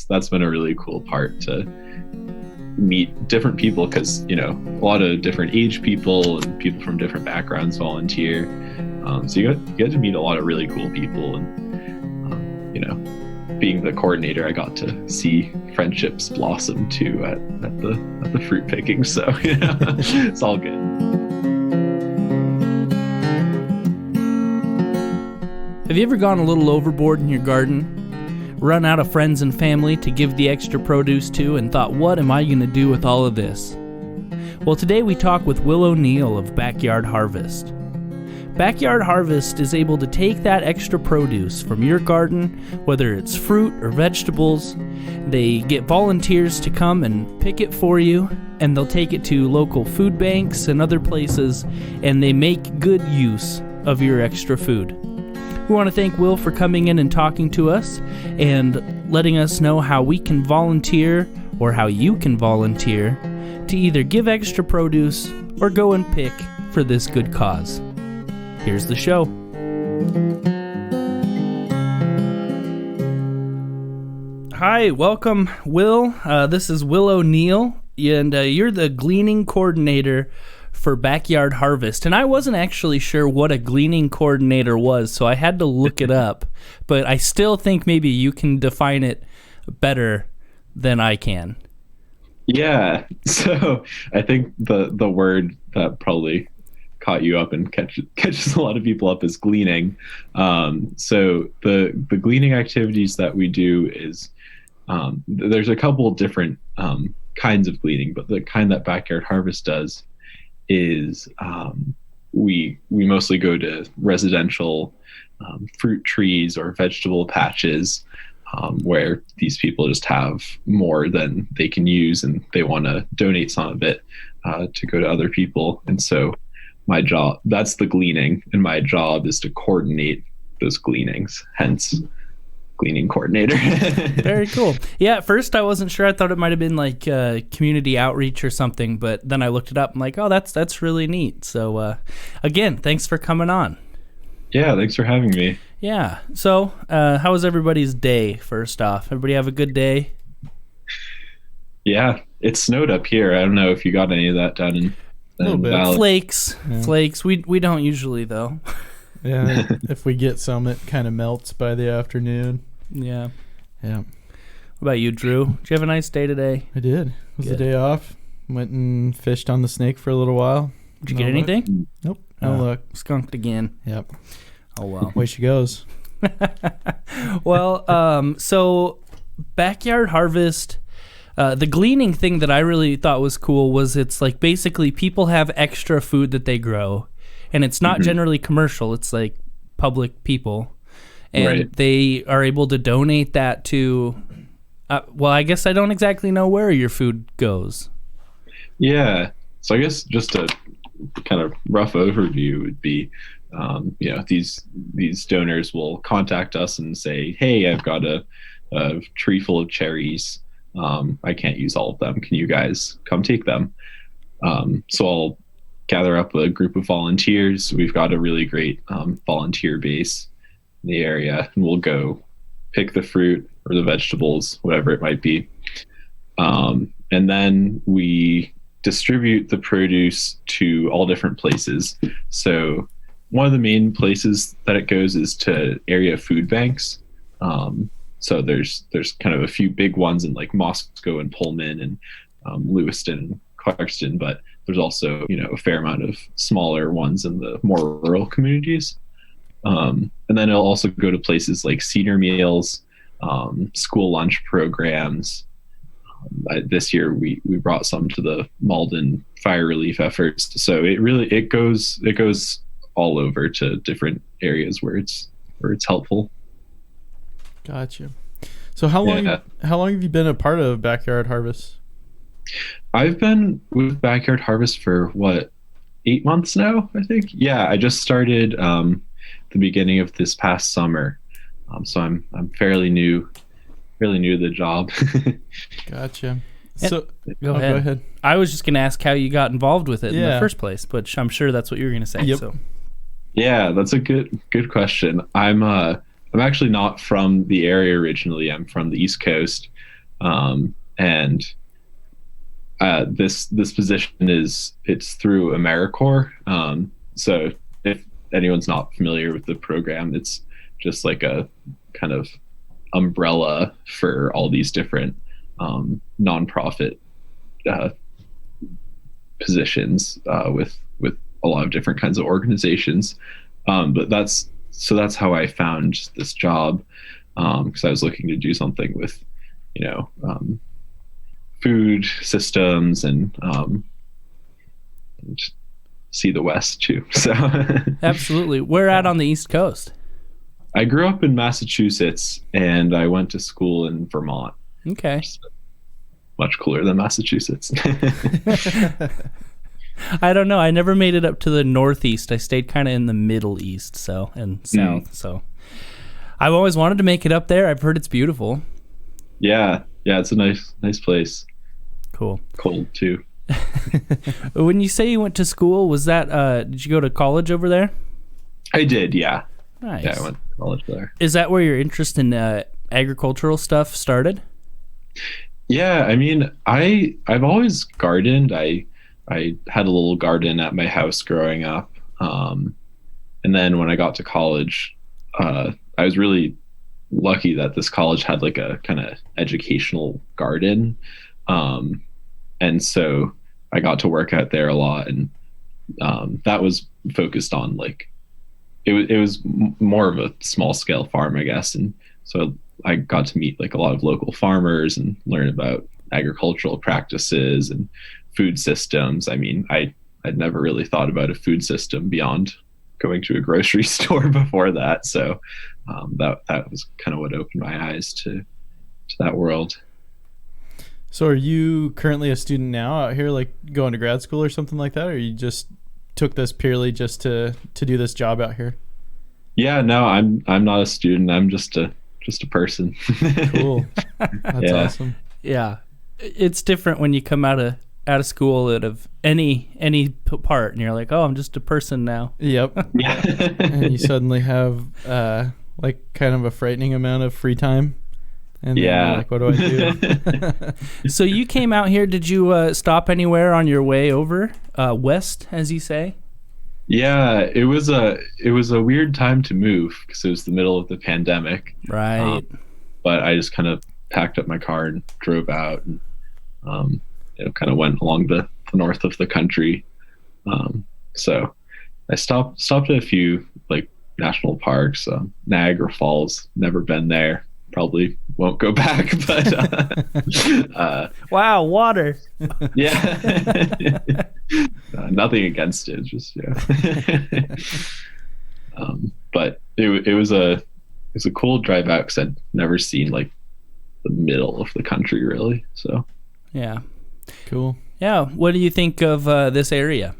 that's been a really cool part to meet different people, because a lot of different age people and people from different backgrounds volunteer. So you get to meet a lot of really cool people, and being the coordinator, I got to see friendships blossom too at the fruit picking. So it's all good. Have you ever gone a little overboard in your garden, run out of friends and family to give the extra produce to, and thought, what am I going to do with all of this? Well, today we talk with Will O'Neill of Backyard Harvest. Backyard Harvest is able to take that extra produce from your garden, whether it's fruit or vegetables. They get volunteers to come and pick it for you, and they'll take it to local food banks and other places, and they make good use of your extra food. We want to thank Will for coming in and talking to us and letting us know how we can volunteer, or how you can volunteer, to either give extra produce or go and pick for this good cause. Here's the show. Hi, welcome, Will. This is Will O'Neill, and you're the gleaning coordinator for Backyard Harvest. And I wasn't actually sure what a gleaning coordinator was, so I had to look it up. But I still think maybe you can define it better than I can. Yeah, so I think the word that probably caught you up and catches a lot of people up is gleaning. So the gleaning activities that we do is there's a couple different kinds of gleaning, but the kind that Backyard Harvest does is we mostly go to residential fruit trees or vegetable patches where these people just have more than they can use, and they want to donate some of it to go to other people. And so my job, that's the gleaning, and my job is to coordinate those gleanings, hence gleaning coordinator. Very cool. Yeah, at first I wasn't sure. I thought it might have been like community outreach or something, but then I looked it up. I'm like, oh, that's really neat. So again, thanks for coming on. Yeah, thanks for having me. Yeah. So how was everybody's day, first off? Everybody have a good day? Yeah, it snowed up here. I don't know if you got any of that down in a little bit. Flakes. We don't usually, though. Yeah, if we get some, it kind of melts by the afternoon. Yeah. What about you, Drew? Did you have a nice day today? I did. It was a day off. Went and fished on the Snake for a little while. Did you get anything? Nope. No luck. Skunked again. Yep. Oh, well. Way she goes. Well, so Backyard Harvest, the gleaning thing that I really thought was cool was it's like basically people have extra food that they grow, and it's not generally commercial. It's like public people, and they are able to donate that to, well, I guess I don't exactly know where your food goes. Yeah. So I guess just a kind of rough overview would be, these donors will contact us and say, hey, I've got a tree full of cherries. I can't use all of them. Can you guys come take them? So I'll gather up a group of volunteers. We've got a really great volunteer base in the area, and we'll go pick the fruit or the vegetables, whatever it might be. And then we distribute the produce to all different places. So one of the main places that it goes is to area food banks. So there's kind of a few big ones in like Moscow and Pullman and Lewiston and Clarkston, but there's also, a fair amount of smaller ones in the more rural communities. And then it'll also go to places like senior meals, school lunch programs. This year we brought some to the Malden fire relief efforts. So it goes all over to different areas where it's helpful. Gotcha. So how long have you been a part of Backyard Harvest? I've been with Backyard Harvest for 8 months now, I think. Yeah, I just started the beginning of this past summer. So I'm fairly new to the job. Gotcha. So go ahead. I was just going to ask how you got involved with it in the first place, but I'm sure that's what you were going to say. Yep. So. Yeah, that's a good question. I'm I'm actually not from the area originally. I'm from the East Coast, and this position it's through AmeriCorps. So if anyone's not familiar with the program, it's just like a kind of umbrella for all these different nonprofit positions with a lot of different kinds of organizations. But that's how I found this job, because I was looking to do something with, food systems and just see the West too. So Absolutely. Where at on the East Coast? I grew up in Massachusetts and I went to school in Vermont. Okay. Much cooler than Massachusetts. I don't know. I never made it up to the Northeast. I stayed kind of in the Middle East, and South. So I've always wanted to make it up there. I've heard it's beautiful. Yeah, it's a nice place. Cool. Cold too. When you say you went to school, was that did you go to college over there? I did, yeah. Nice. Yeah, I went to college there. Is that where your interest in agricultural stuff started? Yeah, I mean, I've always gardened. I had a little garden at my house growing up, and then when I got to college, I was really lucky that this college had like a kind of educational garden, and so I got to work out there a lot, and that was focused on like it was more of a small scale farm, I guess, and so I got to meet like a lot of local farmers and learn about agricultural practices and food systems. I mean, I'd never really thought about a food system beyond going to a grocery store before that. So that was kind of what opened my eyes to that world. So are you currently a student now out here, like going to grad school or something like that? Or you just took this purely just to do this job out here? Yeah, no, I'm not a student. I'm just a person. Cool. That's awesome. Yeah. It's different when you come out of school out of any part and you're like, oh, I'm just a person now. Yep. Yeah. And you suddenly have like kind of a frightening amount of free time. And then you're like, what do I do? So you came out here. Did you stop anywhere on your way over west, as you say? Yeah, it was a weird time to move because it was the middle of the pandemic. Right. But I just kind of packed up my car and drove out and kind of went along the north of the country. So I stopped at a few like national parks. Niagara Falls, never been there. Probably won't go back, but wow, water. Yeah. Nothing against it, just but it was a cool drive out because I'd never seen like the middle of the country really. So yeah, cool. Yeah, what do you think of this area?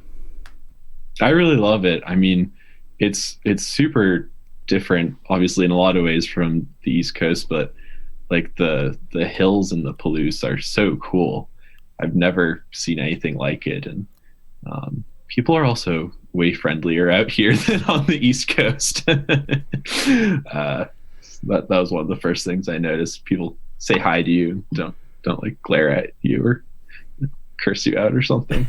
I really love it. I mean, it's super different, obviously, in a lot of ways from the East Coast, but like the hills and the Palouse are so cool. I've never seen anything like it, and people are also way friendlier out here than on the East Coast. That was one of the first things I noticed. People say hi to you, don't like glare at you or curse you out or something.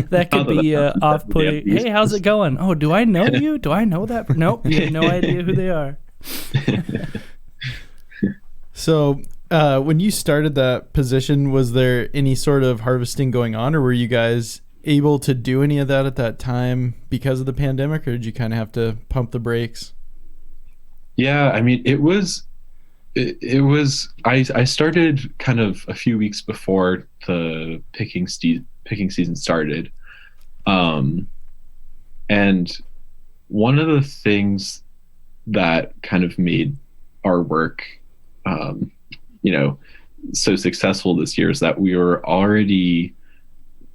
That could be off-putting. Hey, how's it going? Oh, do I know you? Do I know that? Nope, you have no idea who they are. So when you started that position, was there any sort of harvesting going on, or were you guys able to do any of that at that time because of the pandemic, or did you kind of have to pump the brakes? Yeah, I mean, it was I started kind of a few weeks before the picking season started, and one of the things that kind of made our work so successful this year is that we were already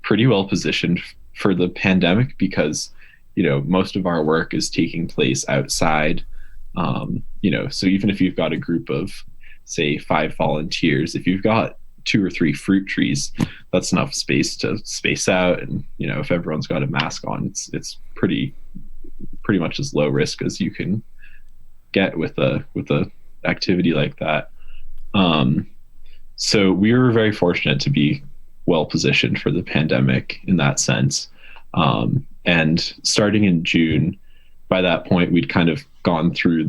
pretty well positioned for the pandemic because most of our work is taking place outside. So even if you've got a group of say 5 volunteers, if you've got 2 or 3 fruit trees, that's enough space to space out. And if everyone's got a mask on, it's pretty much as low risk as you can get with a activity like that. So we were very fortunate to be well positioned for the pandemic in that sense. And starting in June, by that point, we'd kind of gone through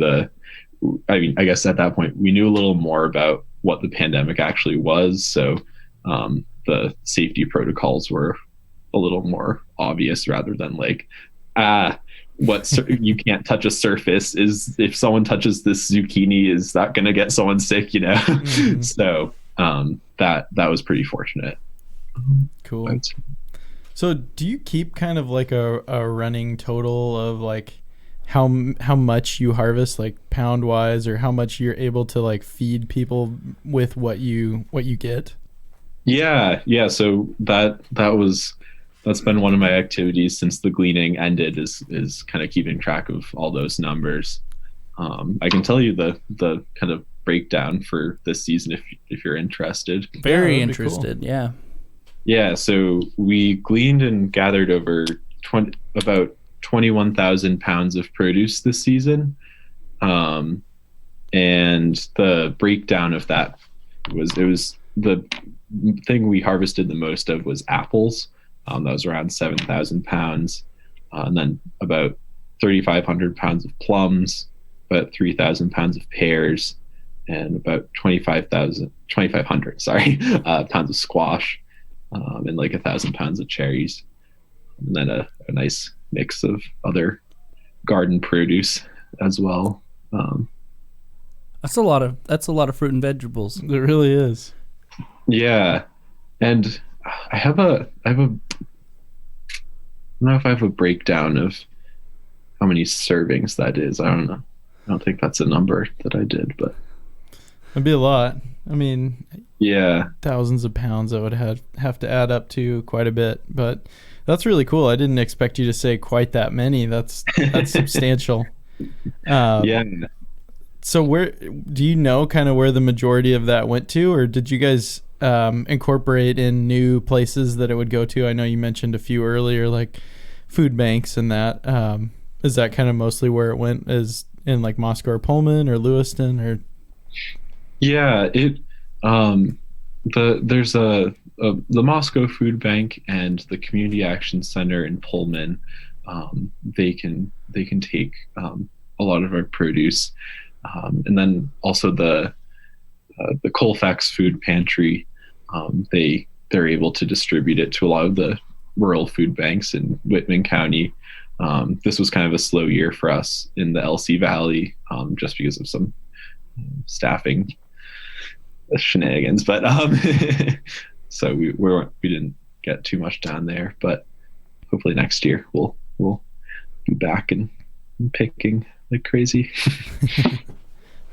I guess at that point, we knew a little more about what the pandemic actually was. So the safety protocols were a little more obvious rather than like, you can't touch a surface. Is if someone touches this zucchini, is that going to get someone sick? Mm-hmm. So that was pretty fortunate. Cool. So do you keep kind of like a running total of like how much you harvest, like pound wise, or how much you're able to like feed people with what you get? Yeah. So that's been one of my activities since the gleaning ended, is kind of keeping track of all those numbers. I can tell you the kind of breakdown for this season if you're interested. Very interested. Cool. Yeah. So we gleaned and gathered about 21,000 pounds of produce this season. And the breakdown of that was the thing we harvested the most of was apples. That was around 7,000 pounds. And then about 3,500 pounds of plums, about 3,000 pounds of pears, and about 2,500 pounds of squash, and like 1,000 pounds of cherries. And then a nice mix of other garden produce as well. That's a lot of fruit and vegetables. It really is. Yeah. And I don't know if I have a breakdown of how many servings that is. I don't know. I don't think that's a number that I did, but it'd be a lot. I mean, yeah, thousands of pounds that would have to add up to quite a bit, but that's really cool. I didn't expect you to say quite that many. That's substantial. Yeah. So where do you know kind of where the majority of that went to, or did you guys incorporate in new places that it would go to? I know you mentioned a few earlier, like food banks and that. Is that kind of mostly where it went, is in like Moscow or Pullman or Lewiston or? Yeah, there's the Moscow Food Bank and the Community Action Center in Pullman. They can take a lot of our produce, and then also the Colfax Food Pantry. They're able to distribute it to a lot of the rural food banks in Whitman County. This was kind of a slow year for us in the LC Valley, just because of some staffing shenanigans, but so we didn't get too much down there, but hopefully next year we'll be back and picking like crazy.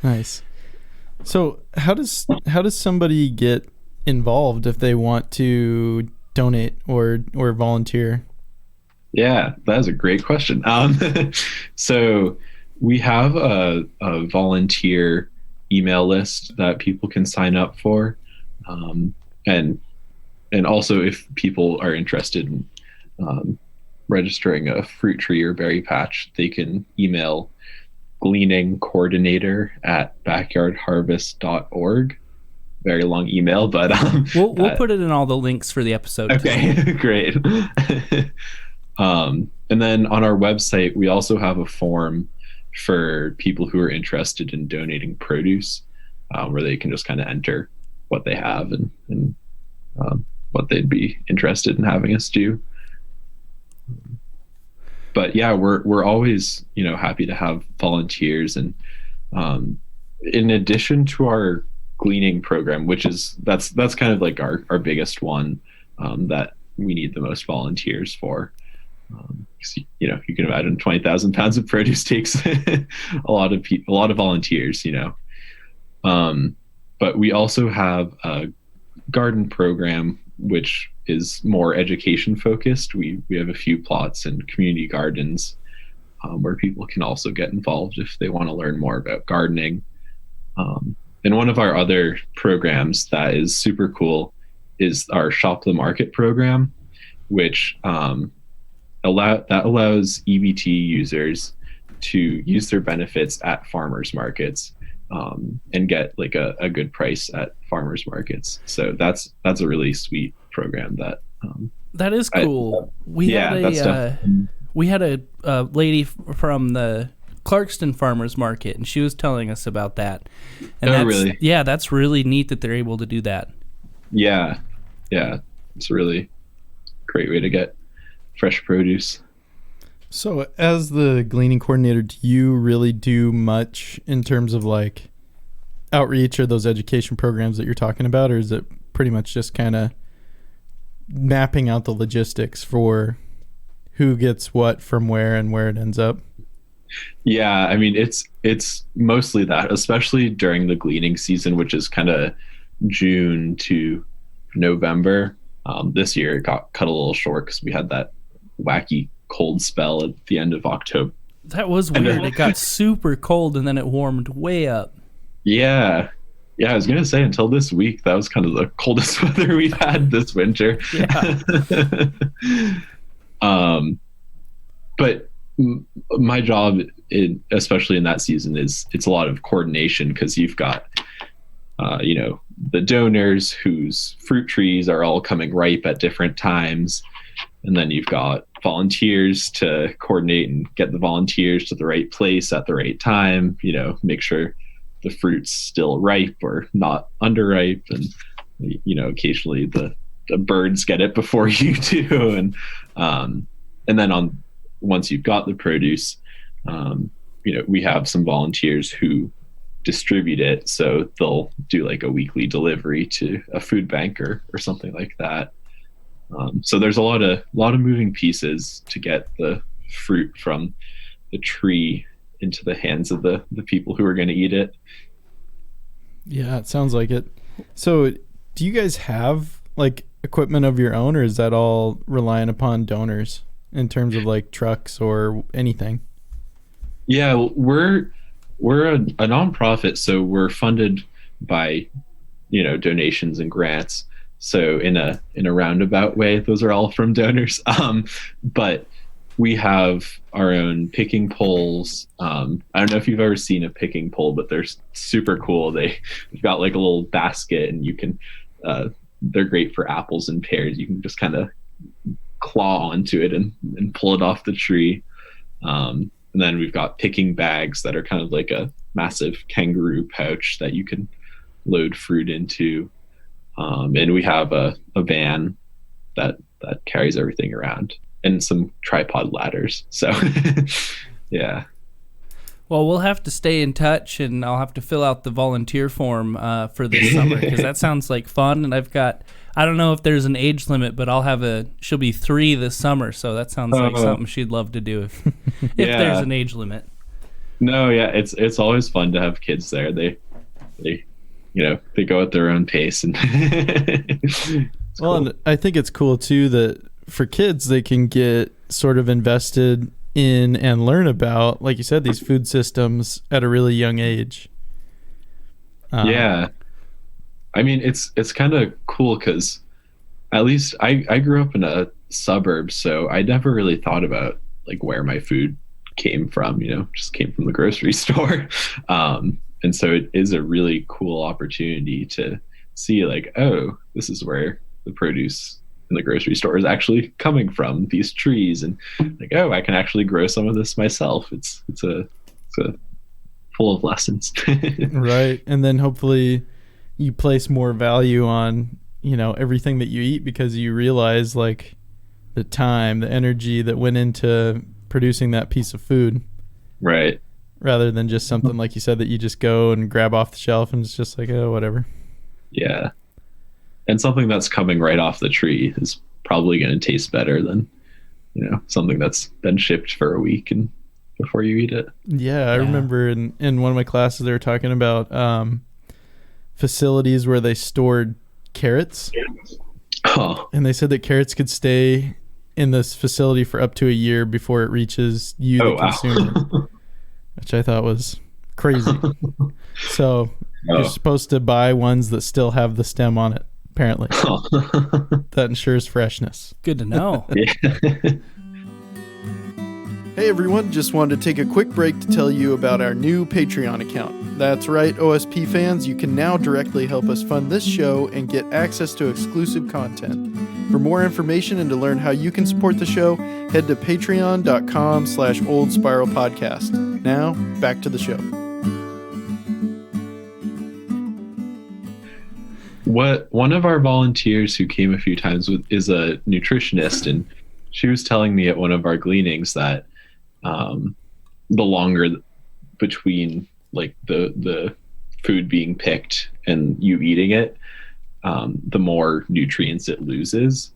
Nice. So how does somebody get involved if they want to donate or volunteer? Yeah, that is a great question. So we have a volunteer email list that people can sign up for, and also if people are interested in registering a fruit tree or berry patch, they can email gleaningcoordinator@backyardharvest.org. Very long email, but we'll put it in all the links for the episode. Okay, great. And then on our website, we also have a form for people who are interested in donating produce, where they can just kind of enter what they have and what they'd be interested in having us do. But yeah, we're always, happy to have volunteers, and in addition to our gleaning program, which is that's kind of like our biggest one, that we need the most volunteers for. You can imagine 20,000 pounds of produce takes a lot of volunteers, but we also have a garden program which is more education focused. We have a few plots and community gardens, where people can also get involved if they want to learn more about gardening. And one of our other programs that is super cool is our Shop the Market program, which allows EBT users to use their benefits at farmers markets, and get like a good price at farmers markets. So that's a really sweet program that that is cool. We had a lady from the Clarkston Farmers Market, and she was telling us about that. And really? Yeah, that's really neat that they're able to do that. Yeah, it's a really great way to get fresh produce. So as the gleaning coordinator, do you really do much in terms of like outreach or those education programs that you're talking about, or is it pretty much just kind of mapping out the logistics for who gets what from where and where it ends up? Yeah, I mean it's mostly that, especially during the gleaning season, which is kind of June to November. This year it got cut a little short because we had that wacky cold spell at the end of October. That was weird. It got super cold and then it warmed way up. Yeah, I was gonna say until this week that was kind of the coldest weather we've had this winter. Yeah. But my job, especially in that season, it's a lot of coordination because you've got, the donors whose fruit trees are all coming ripe at different times, and then you've got volunteers to coordinate and get the volunteers to the right place at the right time. Make sure the fruit's still ripe or not underripe, and occasionally the birds get it before you do, and then once you've got the produce, we have some volunteers who distribute it, so they'll do like a weekly delivery to a food bank or something like that. So there's a lot of moving pieces to get the fruit from the tree into the hands of the people who are going to eat it. Yeah, it sounds like it. So do you guys have like equipment of your own, or is that all relying upon donors in terms of like trucks or anything? Yeah, we're a nonprofit, so we're funded by donations and grants. So in a roundabout way, those are all from donors. But we have our own picking poles. I don't know if you've ever seen a picking pole, but they're super cool. They've got like a little basket, and you can. They're great for apples and pears. You can just kind of claw onto it and pull it off the tree. And then we've got picking bags that are kind of like a massive kangaroo pouch that you can load fruit into. And we have a van that carries everything around, and some tripod ladders. So yeah. Well, we'll have to stay in touch, and I'll have to fill out the volunteer form for this summer, because that sounds like fun. And I don't know if there's an age limit, but she'll be 3 this summer, so that sounds like something she'd love to do if there's an age limit. No, yeah, it's always fun to have kids there. They go at their own pace, and well, and I think it's cool too that for kids they can get sort of invested in and learn about, like you said, these food systems at a really young age. Yeah, I mean it's kind of cool because at least I grew up in a suburb, so I never really thought about like where my food came from. Just came from the grocery store. And so it is a really cool opportunity to see like, oh, this is where the produce in the grocery store is actually coming from, these trees, and like, oh, I can actually grow some of this myself. It's full of lessons. Right. And then hopefully you place more value on, everything that you eat, because you realize like the time, the energy that went into producing that piece of food. Right. Rather than just something like you said that you just go and grab off the shelf and it's just like, oh, whatever. Yeah. And something that's coming right off the tree is probably going to taste better than, something that's been shipped for a week and before you eat it. Yeah. I remember in one of my classes, they were talking about facilities where they stored carrots. Oh. And they said that carrots could stay in this facility for up to a year before it reaches you, the consumer. Wow. Which I thought was crazy. So you're supposed to buy ones that still have the stem on it, apparently. That ensures freshness. Good to know. Yeah. Hey everyone, just wanted to take a quick break to tell you about our new Patreon account. That's right, OSP fans, you can now directly help us fund this show and get access to exclusive content. For more information and to learn how you can support the show, head to patreon.com/oldspiralpodcast. Now, back to the show. One of our volunteers who came a few times is a nutritionist, and she was telling me at one of our gleanings that the longer between like the food being picked and you eating it, the more nutrients it loses,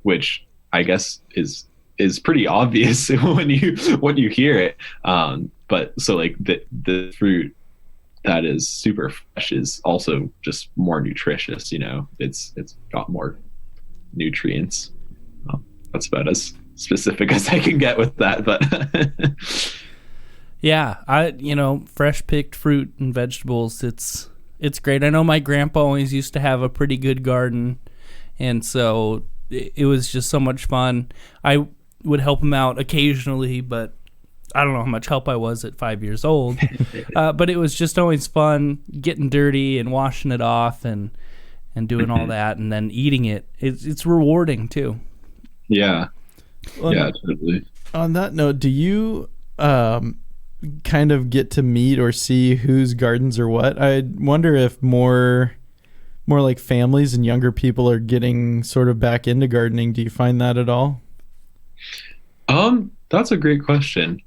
which I guess is pretty obvious when you hear it. But so like the fruit that is super fresh is also just more nutritious. It's got more nutrients. That's about as specific as I can get with that, but yeah, fresh picked fruit and vegetables, it's great. I know my grandpa always used to have a pretty good garden, and so it was just so much fun. I would help him out occasionally, but I don't know how much help I was at 5 years old. But it was just always fun getting dirty and washing it off and doing all that, and then eating it. It's rewarding too. Yeah. Yeah, totally. On that note, do you kind of get to meet or see whose gardens are what? I wonder if more like families and younger people are getting sort of back into gardening. Do you find that at all? That's a great question.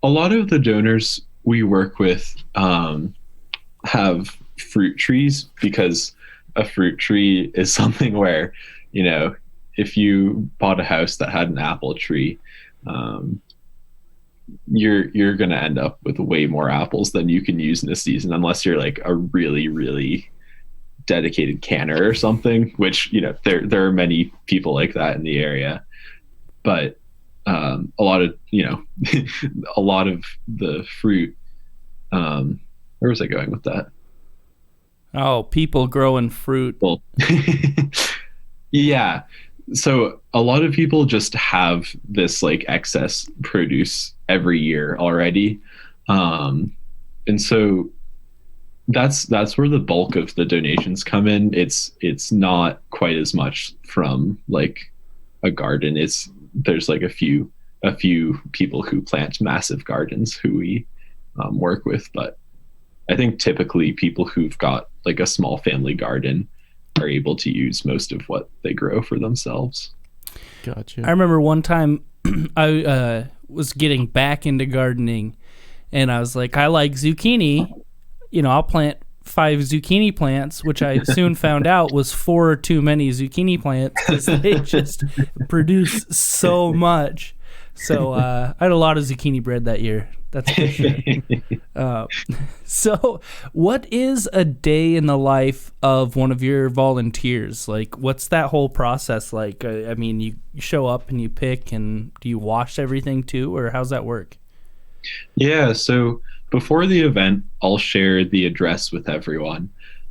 A lot of the donors we work with have fruit trees, because a fruit tree is something where, if you bought a house that had an apple tree, you're going to end up with way more apples than you can use in a season, unless you're like a really, really dedicated canner or something, which, there are many people like that in the area. But a lot of, a lot of the fruit, where was I going with that? Oh, people growing fruit. Well, yeah. So a lot of people just have this like excess produce every year already. And so that's where the bulk of the donations come in. It's not quite as much from like a garden. There's like a few people who plant massive gardens who we work with, but I think typically people who've got like a small family garden are able to use most of what they grow for themselves. Gotcha. I remember one time I was getting back into gardening, and I was like, I like zucchini. I'll plant 5 zucchini plants, which I soon found out was 4 too many zucchini plants because they just produce so much. So I had a lot of zucchini bread that year. That's for sure. So what is a day in the life of one of your volunteers? Like, what's that whole process like? I mean, you show up and you pick, and do you wash everything too, or how's that work? Yeah, so before the event, I'll share the address with everyone.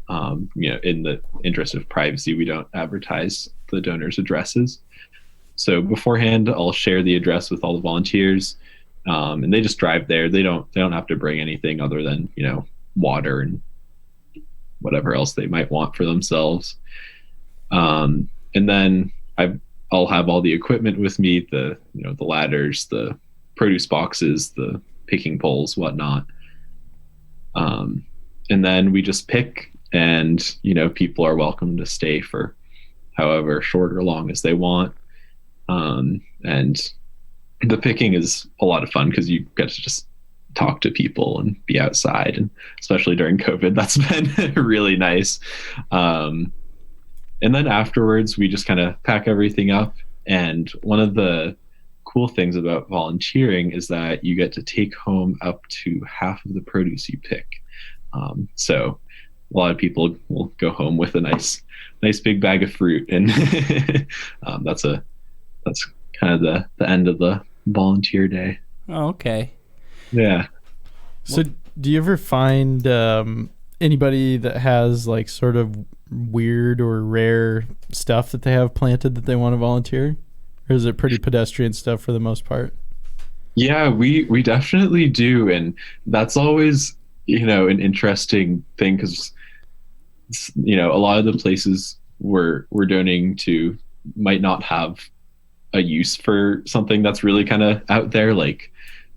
In the interest of privacy, we don't advertise the donors' addresses. So beforehand, I'll share the address with all the volunteers. And they just drive there. They don't have to bring anything other than, water and whatever else they might want for themselves. And then I'll have all the equipment with me, the ladders, the produce boxes, the picking poles, whatnot. And then we just pick, and, people are welcome to stay for however short or long as they want. And the picking is a lot of fun because you get to just talk to people and be outside, and especially during COVID, that's been really nice. And then afterwards, we just kind of pack everything up. And one of the cool things about volunteering is that you get to take home up to half of the produce you pick. So a lot of people will go home with a nice big bag of fruit, and that's kind of the end of the volunteer day. Oh, okay. Yeah. So do you ever find anybody that has like sort of weird or rare stuff that they have planted that they want to volunteer? Or is it pretty pedestrian stuff for the most part? Yeah, we definitely do, and that's always, an interesting thing because, a lot of the places we're donating to might not have a use for something that's really kind of out there. Like,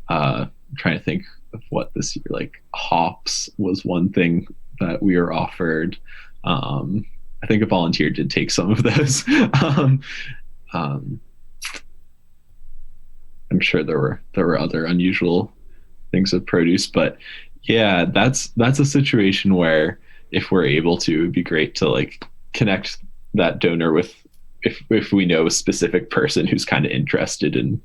I'm trying to think of what this year, like hops was one thing that we were offered. I think a volunteer did take some of those. um, um, I'm sure there were other unusual things of produce, but yeah, that's a situation where if we're able to, it'd be great to like connect that donor with, if we know a specific person who's kind of interested in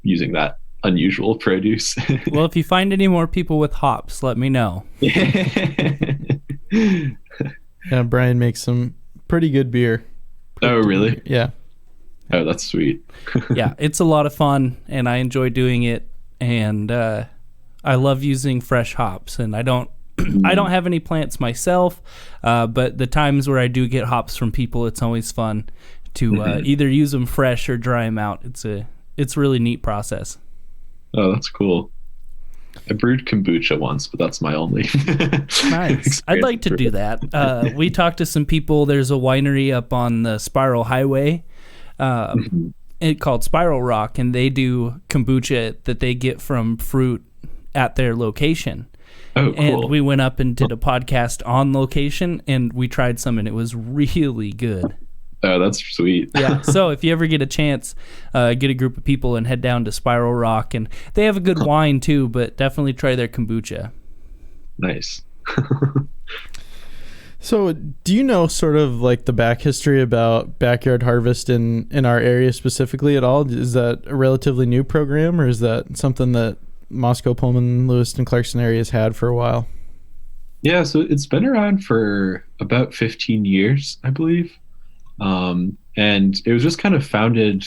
using that unusual produce. Well, if you find any more people with hops, let me know. Yeah, Brian makes some pretty good beer. Oh, really? Yeah. Oh, that's sweet. Yeah, it's a lot of fun, and I enjoy doing it, and I love using fresh hops, and I don't have any plants myself, but the times where I do get hops from people, it's always fun to either use them fresh or dry them out. It's a really neat process. Oh, that's cool. I brewed kombucha once, but that's my only. Nice. I'd like to do that. We talked to some people. There's a winery up on the Spiral Highway, called Spiral Rock, and they do kombucha that they get from fruit at their location. Oh, cool. And we went up and did a podcast on location, and we tried some, and it was really good. Oh, that's sweet. Yeah. So if you ever get a chance, get a group of people and head down to Spiral Rock, and they have a good wine too, but definitely try their kombucha. Nice. So do you know sort of like the back history about Backyard Harvest in our area specifically at all? Is that a relatively new program, or is that something that Moscow, Pullman, Lewiston, Clarkson area has had for a while? Yeah, so it's been around for about 15 years, I believe. And it was just kind of founded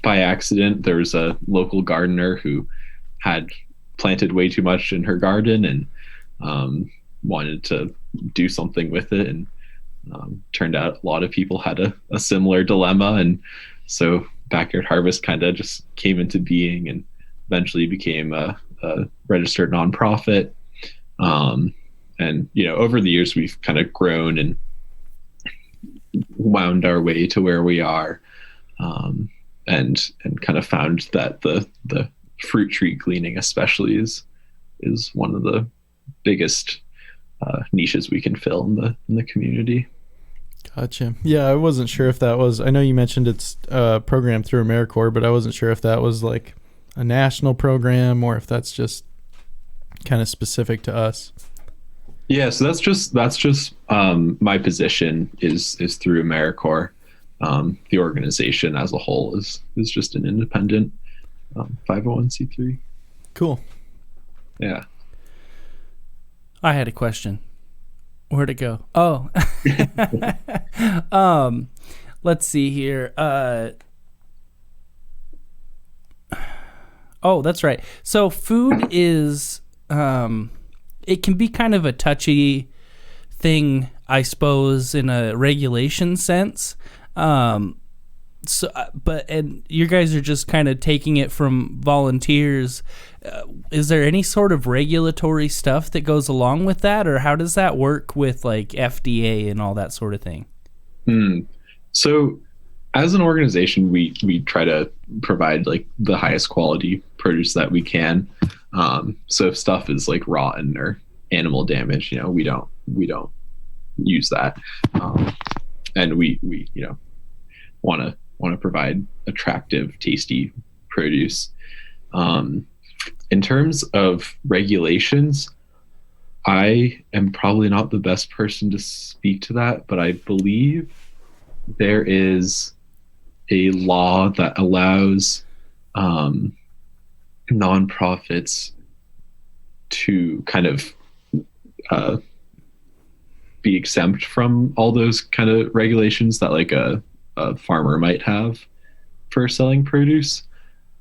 by accident. There was a local gardener who had planted way too much in her garden and wanted to do something with it. And turned out a lot of people had a similar dilemma. And so Backyard Harvest kind of just came into being and eventually became a registered nonprofit. And, over the years, we've kind of grown and wound our way to where we are, and kind of found that the fruit tree cleaning especially is one of the biggest niches we can fill in the community. Gotcha. Yeah, I wasn't sure if that was, I know you mentioned it's a program through AmeriCorps, but I wasn't sure if that was like a national program or if that's just kind of specific to us. Yeah, so that's just my position is through AmeriCorps. The organization as a whole is just an independent 501c3. Cool. Yeah. I had a question. Where'd it go? Oh. Let's see here. Oh, that's right. So food is it can be kind of a touchy thing, I suppose, in a regulation sense. And you guys are just kind of taking it from volunteers. Is there any sort of regulatory stuff that goes along with that, or how does that work with like FDA and all that sort of thing? So as an organization, we try to provide like the highest quality produce that we can. So if stuff is like rotten or animal damage, we don't use that. And we want to provide attractive, tasty produce. In terms of regulations, I am probably not the best person to speak to that, but I believe there is a law that allows nonprofits to kind of be exempt from all those kind of regulations that like a farmer might have for selling produce.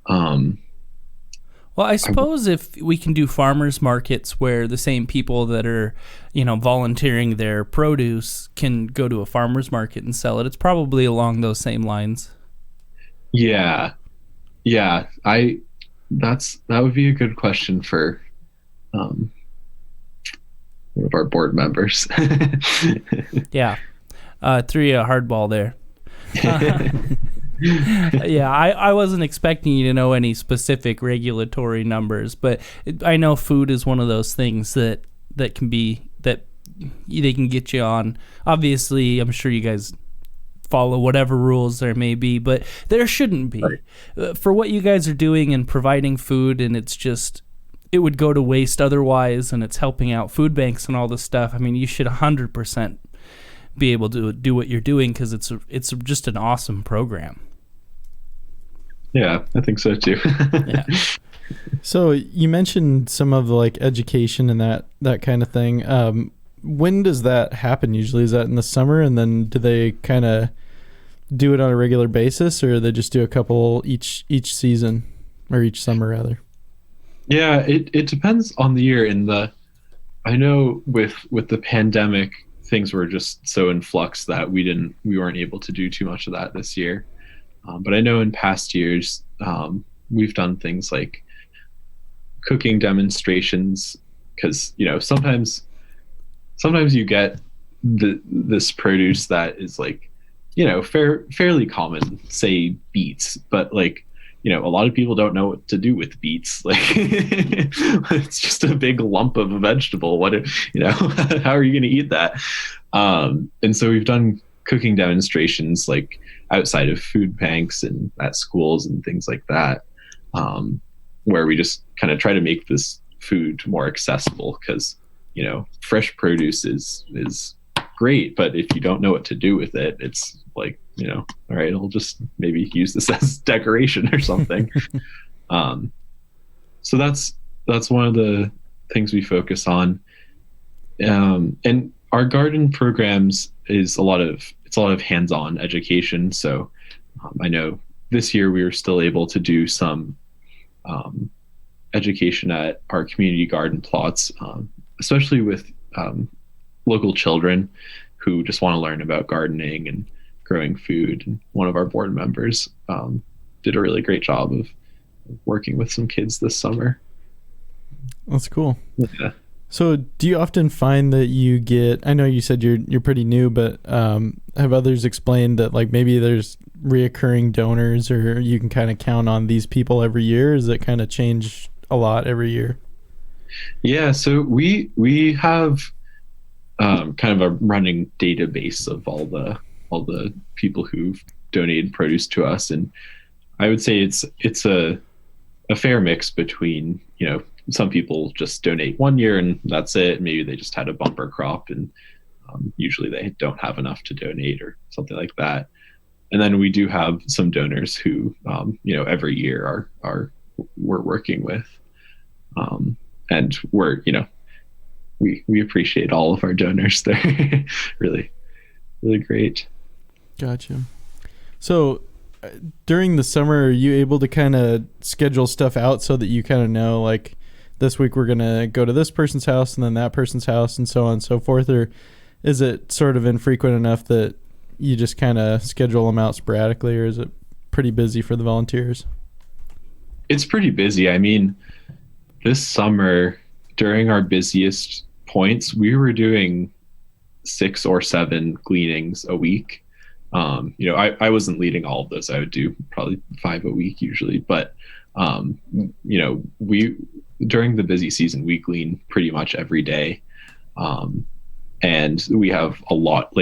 Well, I suppose if we can do farmers markets where the same people that are, volunteering their produce can go to a farmers market and sell it, it's probably along those same lines. Yeah. that would be a good question for um, one of our board members. Yeah. Threw you a hardball there. Yeah, I wasn't expecting you to know any specific regulatory numbers, but I know food is one of those things that can be, that they can get you on. Obviously, I'm sure you guys follow whatever rules there may be, but there shouldn't be. Right. For what you guys are doing and providing food, and it would go to waste otherwise, and it's helping out food banks and all this stuff. I mean, you should 100% be able to do what you're doing, because it's just an awesome program. Yeah, I think so too. Yeah. So you mentioned some of the like education and that kind of thing. When does that happen usually? Is that in the summer, and then do they kind of do it on a regular basis, or they just do a couple each season, or each summer rather? Yeah, it depends on the year. I know with the pandemic, things were just so in flux that we weren't able to do too much of that this year. But I know in past years, we've done things like cooking demonstrations, because sometimes you get this produce that is like fairly common, say beets, but like a lot of people don't know what to do with beets. Like it's just a big lump of a vegetable. How are you going to eat that? And so we've done cooking demonstrations like outside of food banks and at schools and things like that, where we just kind of try to make this food more accessible, because fresh produce is great, but if you don't know what to do with it, it's like all right, I'll just maybe use this as decoration or something. So that's one of the things we focus on, and our garden programs is a lot of hands-on education. So I know this year we were still able to do some education at our community garden plots, especially with local children who just want to learn about gardening and growing food. And one of our board members did a really great job of working with some kids this summer. That's cool. Yeah. So do you often find that you get, I know you said you're pretty new, but have others explained that like maybe there's reoccurring donors, or you can kind of count on these people every year? Does it kind of change a lot every year? Yeah, so we have kind of a running database of all the people who've donated produce to us, and I would say it's a fair mix between some people just donate one year and that's it. Maybe they just had a bumper crop, and usually they don't have enough to donate or something like that. And then we do have some donors who every year we're working with, and we're we appreciate all of our donors. They're really, really great. Gotcha. So during the summer, are you able to kind of schedule stuff out so that you kind of know, like, this week we're going to go to this person's house and then that person's house and so on and so forth? Or is it sort of infrequent enough that you just kind of schedule them out sporadically, or is it pretty busy for the volunteers? It's pretty busy. I mean, this summer during our busiest points, we were doing 6 or 7 gleanings a week. I wasn't leading all of those. I would do probably 5 a week usually, but we during the busy season we glean pretty much every day, and we have a lot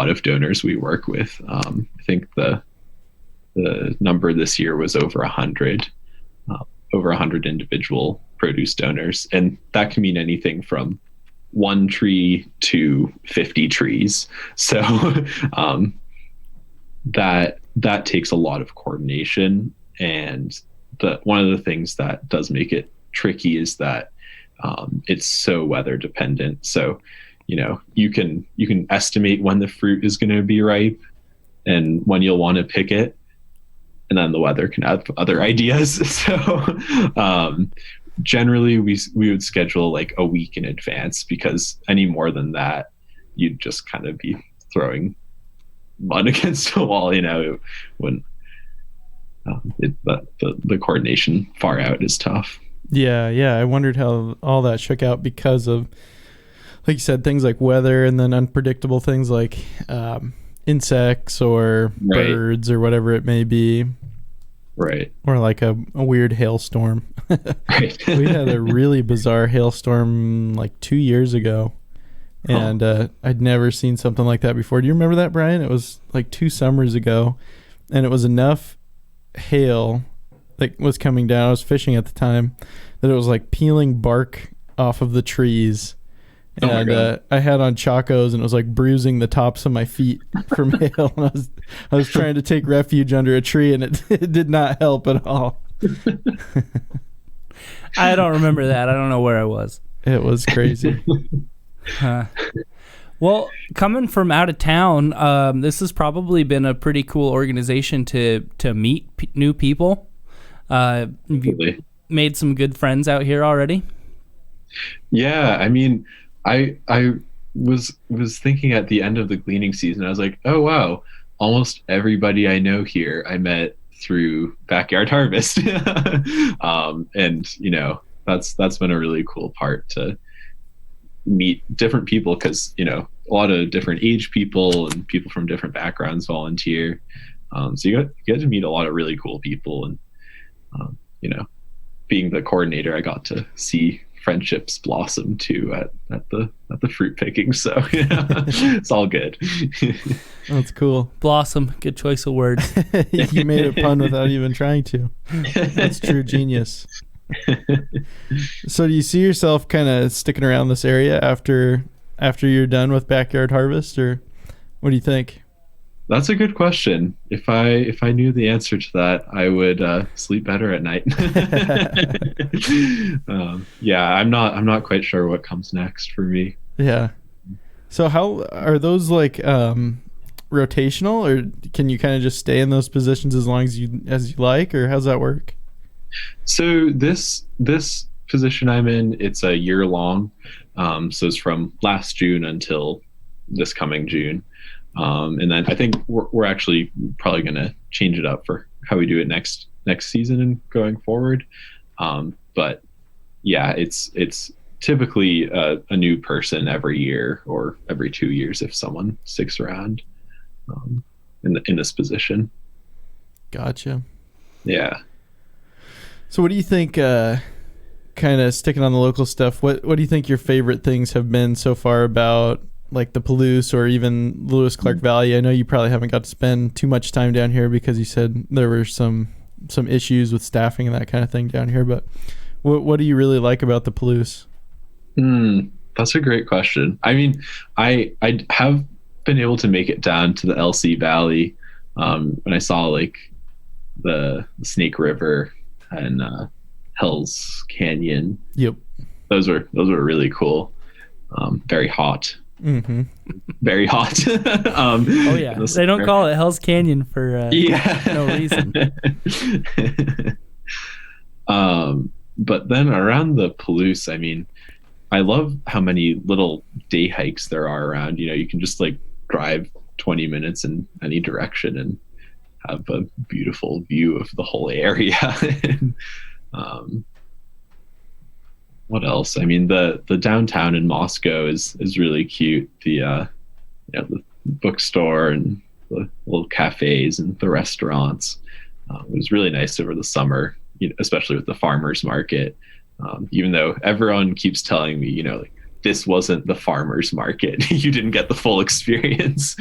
of donors we work with. I think the number this year was over 100 individual produce donors, and that can mean anything from 1 tree to 50 trees. So that takes a lot of coordination, and one of the things that does make it tricky is that it's so weather dependent. So you can estimate when the fruit is going to be ripe and when you'll want to pick it, and then the weather can have other ideas. So generally we would schedule like a week in advance, because any more than that you'd just kind of be throwing mud against a wall. When The coordination far out is tough. Yeah. I wondered how all that shook out because of, like you said, things like weather and then unpredictable things like insects or birds or whatever it may be. Right. Or like a weird hailstorm. Right. We had a really bizarre hailstorm like 2 years ago. And I'd never seen something like that before. Do you remember that, Brian? It was like 2 summers ago. And it was enough hail that was coming down. I was fishing at the time that it was like peeling bark off of the trees. And I had on Chacos and it was like bruising the tops of my feet from hail. And I was trying to take refuge under a tree and it did not help at all. I don't remember that. I don't know where I was. It was crazy. Well, coming from out of town, this has probably been a pretty cool organization to meet new people. You made some good friends out here already? Yeah, I mean, I was thinking at the end of the gleaning season, I was like, oh wow, almost everybody I know here I met through Backyard Harvest. And that's been a really cool part to meet different people, because a lot of different age people and people from different backgrounds volunteer. So you get to meet a lot of really cool people, and being the coordinator, I got to see friendships blossom too at the fruit picking. So it's all good. That's cool. Blossom, good choice of words. You made a pun without even trying to. That's true genius. So do you see yourself kind of sticking around this area after you're done with Backyard Harvest, or what do you think? That's a good question. If I knew the answer to that, I would sleep better at night. Yeah, I'm not quite sure what comes next for me. Yeah. So how are those like rotational, or can you kind of just stay in those positions as long as you like, or how's that work? So this position I'm in, it's a year long. So it's from last June until this coming June. And then I think we're actually probably going to change it up for how we do it next season and going forward. But yeah, it's typically a new person every year or every 2 years if someone sticks around in this position. Gotcha. Yeah. So what do you think, kind of sticking on the local stuff, what do you think your favorite things have been so far about like the Palouse or even Lewis Clark Valley? I know you probably haven't got to spend too much time down here because you said there were some issues with staffing and that kind of thing down here, but what do you really like about the Palouse? That's a great question. I mean, I have been able to make it down to the LC Valley when I saw like the Snake River and Hell's Canyon. Yep. Those were really cool. Very hot. Mm-hmm. Very hot. Oh yeah, they don't call it Hell's Canyon for no reason. But then around the Palouse, I mean, I love how many little day hikes there are around. You can just like drive 20 minutes in any direction and have a beautiful view of the whole area. What else? I mean, the downtown in Moscow is really cute. The bookstore and the little cafes and the restaurants. It was really nice over the summer, especially with the farmers market. Even though everyone keeps telling me, like, this wasn't the farmers market. You didn't get the full experience,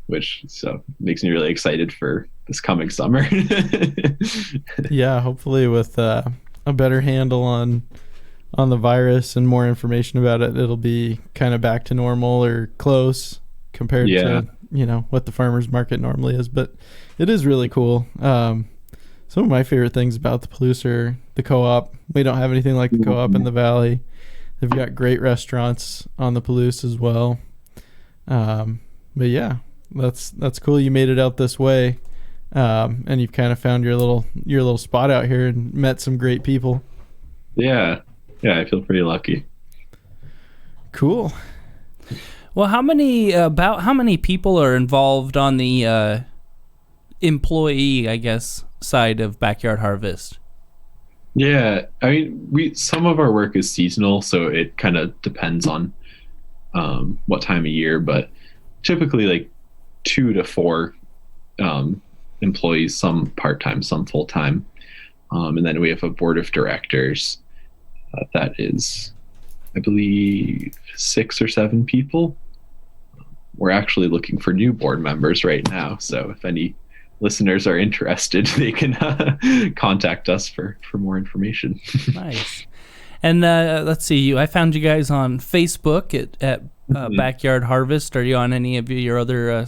which so makes me really excited for this coming summer. Yeah, hopefully with a better handle on the virus and more information about it, it'll be kind of back to normal or close compared to what the farmers market normally is. But it is really cool. Some of my favorite things about the Palouse are the co-op. We don't have anything like the co-op in the valley. They've got great restaurants on the Palouse as well. But yeah, that's cool. You made it out this way, and you've kind of found your little spot out here and met some great people. Yeah, I feel pretty lucky. Cool. Well, how many people are involved on the employee, I guess, side of Backyard Harvest? Yeah, I mean, some of our work is seasonal, so it kind of depends on what time of year, but typically like 2 to 4 employees, some part-time, some full-time. And then we have a board of directors that is, I believe, 6 or 7 people. We're actually looking for new board members right now, so if any listeners are interested, they can contact us for more information. Nice. And let's see, I found you guys on Facebook at Backyard Harvest. Are you on any of your other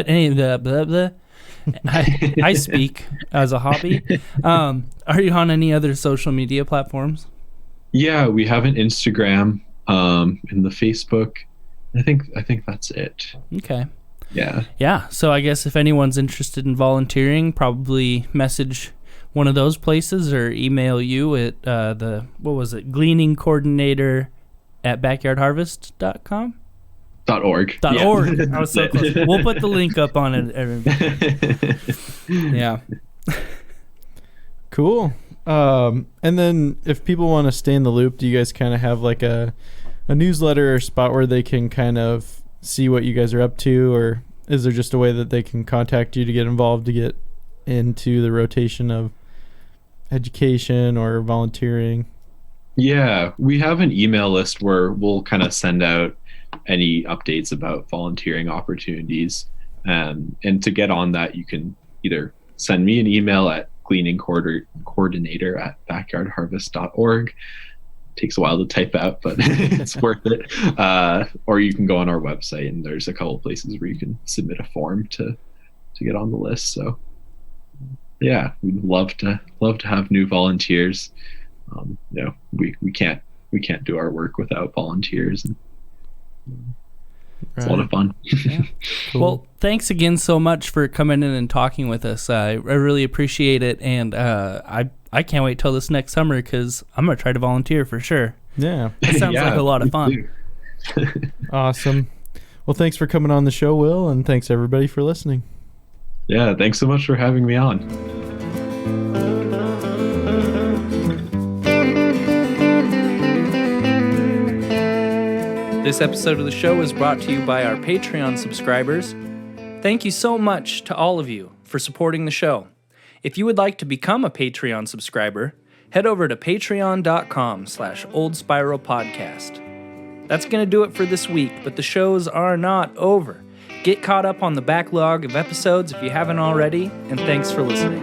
any of the blah, blah? I speak as a hobby. Are you on any other social media platforms? Yeah, we have an Instagram, and the Facebook. I think that's it. Okay. Yeah. So I guess if anyone's interested in volunteering, probably message one of those places or email you at gleaning coordinator at backyardharvest.com. .org. .org. I was so close. We'll put the link up on it, everybody. Yeah. Cool. And then if people want to stay in the loop, do you guys kind of have like a newsletter or spot where they can kind of see what you guys are up to, or is there just a way that they can contact you to get involved, to get into the rotation of education or volunteering? Yeah, we have an email list where we'll kind of send out any updates about volunteering opportunities. And to get on that, you can either send me an email at gleaning-coordinator at backyardharvest.org. Takes a while to type out, but it's worth it. Or you can go on our website, and there's a couple places where you can submit a form to get on the list. So yeah, we'd love to have new volunteers. We can't do our work without volunteers, and it's a lot of fun. Yeah. Cool. Well, thanks again so much for coming in and talking with us. I really appreciate it, and I can't wait till this next summer because I'm going to try to volunteer for sure. Yeah. It sounds like a lot of fun. Awesome. Well, thanks for coming on the show, Will, and thanks everybody for listening. Yeah, thanks so much for having me on. This episode of the show is brought to you by our Patreon subscribers. Thank you so much to all of you for supporting the show. If you would like to become a Patreon subscriber, head over to patreon.com/oldspiralpodcast. That's going to do it for this week, but the shows are not over. Get caught up on the backlog of episodes if you haven't already, and thanks for listening.